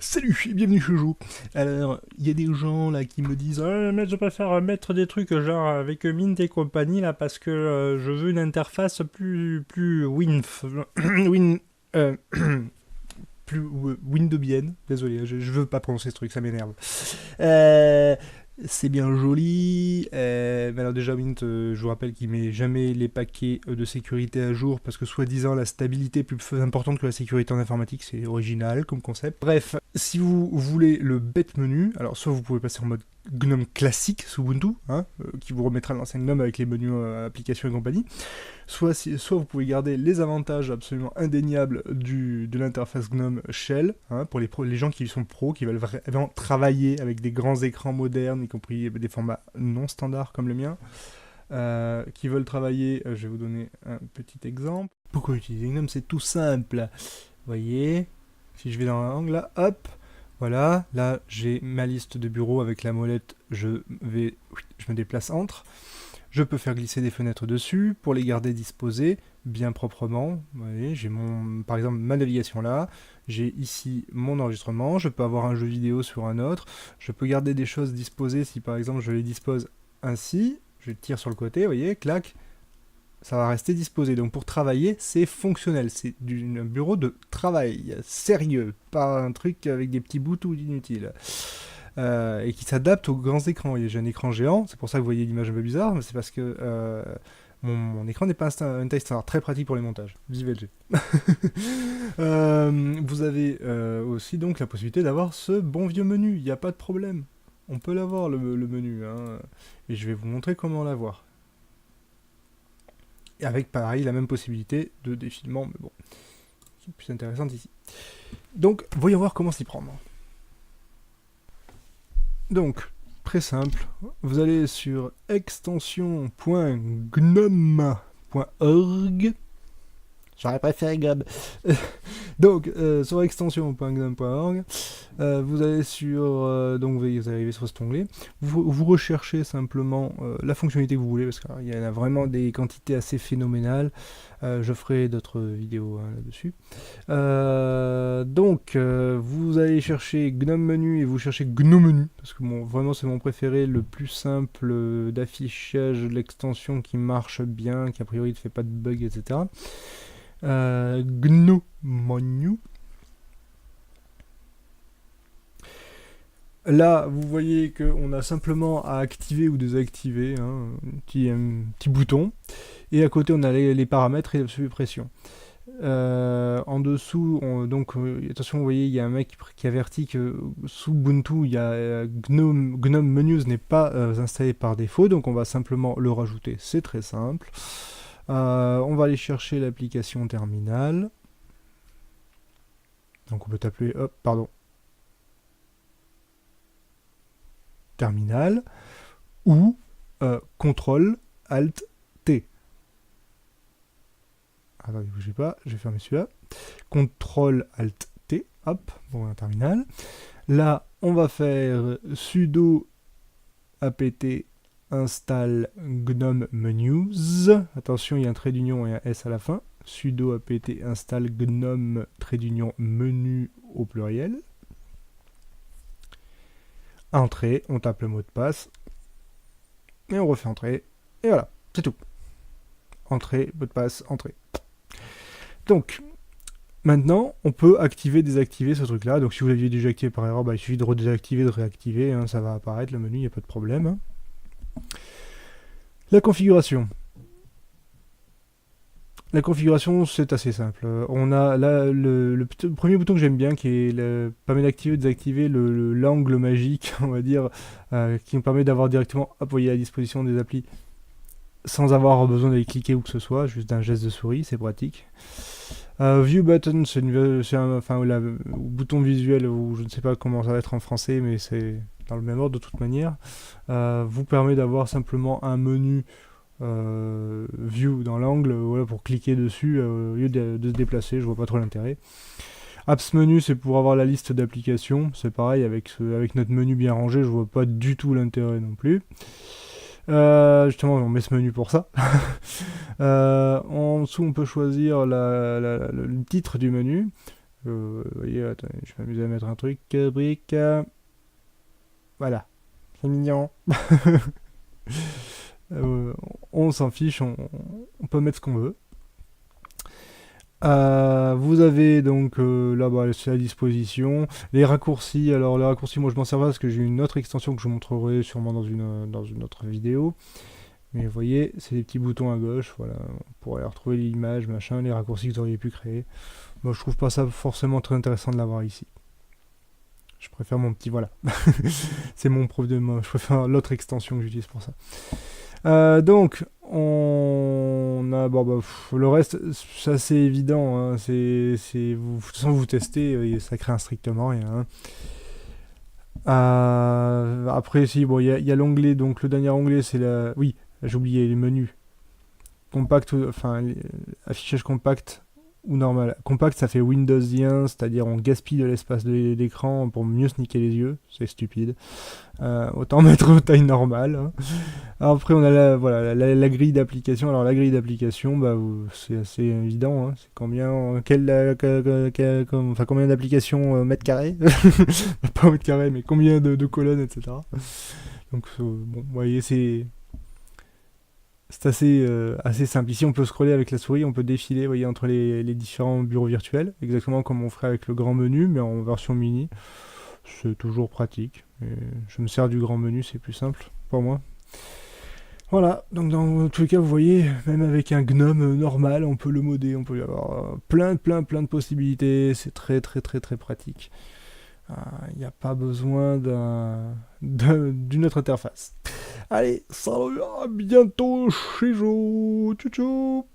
Salut et bienvenue chez Joe. Alors, il y a des gens là qui me disent mais je préfère mettre des trucs genre avec Mint et compagnie là parce que je veux une interface plus win euh, plus windowsienne. Désolé, je veux pas prononcer ce truc, ça m'énerve. Euh, c'est bien joli, mais alors déjà Mint, je vous rappelle qu'il met jamais les paquets de sécurité à jour parce que soi-disant la stabilité est plus importante que la sécurité en informatique, c'est original comme concept. Bref, si vous voulez le bête menu, alors soit vous pouvez passer en mode GNOME classique sous Ubuntu, hein, qui vous remettra l'ancien GNOME avec les menus applications et compagnie, soit vous pouvez garder les avantages absolument indéniables de l'interface GNOME Shell, hein, pour les gens qui sont pros, qui veulent vraiment travailler avec des grands écrans modernes, y compris des formats non standards comme le mien, qui veulent travailler, je vais vous donner un petit exemple. Pourquoi utiliser GNOME? C'est tout simple. Vous voyez, si je vais dans l'angle là, hop, voilà, là j'ai ma liste de bureaux avec la molette, je me déplace entre. Je peux faire glisser des fenêtres dessus pour les garder disposées bien proprement. Vous voyez, j'ai par exemple ma navigation là, j'ai ici mon enregistrement, je peux avoir un jeu vidéo sur un autre, je peux garder des choses disposées si par exemple je les dispose ainsi, je tire sur le côté, vous voyez, clac, ça va rester disposé. Donc pour travailler, c'est fonctionnel, c'est un bureau de travail, sérieux, pas un truc avec des petits bouts tout inutiles. Et qui s'adapte aux grands écrans. J'ai un écran géant, c'est pour ça que vous voyez l'image un peu bizarre, mais c'est parce que mon écran n'est pas une taille standard, très pratique pour les montages. Vive LG. Vous avez aussi donc la possibilité d'avoir ce bon vieux menu, il n'y a pas de problème. On peut l'avoir le menu, hein. Et je vais vous montrer comment l'avoir. Et avec pareil la même possibilité de défilement, mais bon, qui est plus intéressante ici. Donc, voyons voir comment s'y prendre. Donc, très simple, vous allez sur extension.gnome.org. J'aurais préféré GNOME. Donc, sur extension.gnome.org, vous allez sur. Donc, vous allez arriver sur cet onglet. Vous recherchez simplement la fonctionnalité que vous voulez, parce qu'il y en a vraiment des quantités assez phénoménales. Je ferai d'autres vidéos là-dessus. Donc, vous allez chercher GNOME Menu et vous cherchez GNOME Menu, parce que bon, vraiment c'est mon préféré, le plus simple d'affichage de l'extension qui marche bien, qui a priori ne fait pas de bugs, etc. GNOME Menu. Là, vous voyez qu'on a simplement à activer ou désactiver, hein, un petit bouton. Et à côté, on a les paramètres et la suppression. En dessous, attention, vous voyez, il y a un mec qui avertit que sous Ubuntu, il y a GNOME Menus n'est pas installé par défaut, donc on va simplement le rajouter, c'est très simple. On va aller chercher l'application terminal. Donc on peut taper, terminal, ou CTRL ALT T. Attendez, bougez pas, je vais fermer celui-là. CTRL ALT T, hop, bon, un terminal. Là, on va faire sudo apt install gnome menus. Attention, il y a un trait d'union et un S à la fin. Sudo apt install gnome trait d'union menu au pluriel. Entrée, on tape le mot de passe. Et on refait entrée. Et voilà, c'est tout. Entrée, mot de passe, entrée. Donc, maintenant, on peut activer, désactiver ce truc-là. Donc, si vous l'aviez déjà activé par erreur, il suffit de redésactiver, de réactiver. Hein, ça va apparaître, le menu, il n'y a pas de problème. Hein. La configuration. La configuration, c'est assez simple. On a là le premier bouton que j'aime bien, qui permet d'activer, désactiver l'angle magique, on va dire, qui nous permet d'avoir directement, hop, vous voyez, à disposition des applis, sans avoir besoin d'aller cliquer où que ce soit, juste d'un geste de souris, c'est pratique. View button, c'est le bouton visuel, ou je ne sais pas comment ça va être en français, mais c'est dans le même ordre de toute manière. Vous permet d'avoir simplement un menu view dans l'angle, voilà, pour cliquer dessus au lieu de se déplacer, je vois pas trop l'intérêt. Apps menu, c'est pour avoir la liste d'applications, c'est pareil, avec notre menu bien rangé, je vois pas du tout l'intérêt non plus. Justement, on met ce menu pour ça. En dessous, on peut choisir le titre du menu. Vous voyez, attendez, je vais m'amuser à mettre un truc. Brique. Voilà. C'est mignon. Euh, on s'en fiche, on peut mettre ce qu'on veut. Vous avez donc là, bah, c'est à disposition. Les raccourcis, alors les raccourcis, moi je m'en sers pas parce que j'ai une autre extension que je vous montrerai sûrement dans une autre vidéo. Mais vous voyez, c'est des petits boutons à gauche, voilà, pour aller retrouver l'image, machin, les raccourcis que vous auriez pu créer. Moi je trouve pas ça forcément très intéressant de l'avoir ici. Je préfère mon petit, voilà. C'est mon prof de moi, je préfère l'autre extension que j'utilise pour ça. Donc, on a bon, bah, le reste, c'est assez évident. Hein, de toute façon, vous testez, ça craint strictement rien. Hein. Après, si, bon, il y a l'onglet. Donc, le dernier onglet, c'est la. Oui, j'ai oublié les menus. Compact, enfin, affichage compact ou normal. Compact, ça fait Windows 1, c'est-à-dire on gaspille de l'espace d'écran pour mieux se niquer les yeux. C'est stupide. Autant mettre taille normale. Hein. Après, on a voilà, la grille d'application. Alors, la grille d'application, bah, c'est assez évident. Hein. C'est combien, enfin, combien d'applications mètres carrés pas mètres carrés, mais combien de colonnes, etc. Donc, bon, vous voyez, c'est assez simple. Ici, on peut scroller avec la souris, on peut défiler, vous voyez, entre les différents bureaux virtuels, exactement comme on ferait avec le grand menu, mais en version mini. C'est toujours pratique. Et je me sers du grand menu, c'est plus simple pour moi. Voilà, donc dans tous les cas, vous voyez, même avec un gnome normal, on peut le modder, on peut y avoir plein de possibilités, c'est très pratique. Il n'y a pas besoin d'une autre interface. Allez, salut, à bientôt chez Joe, tchou tchou.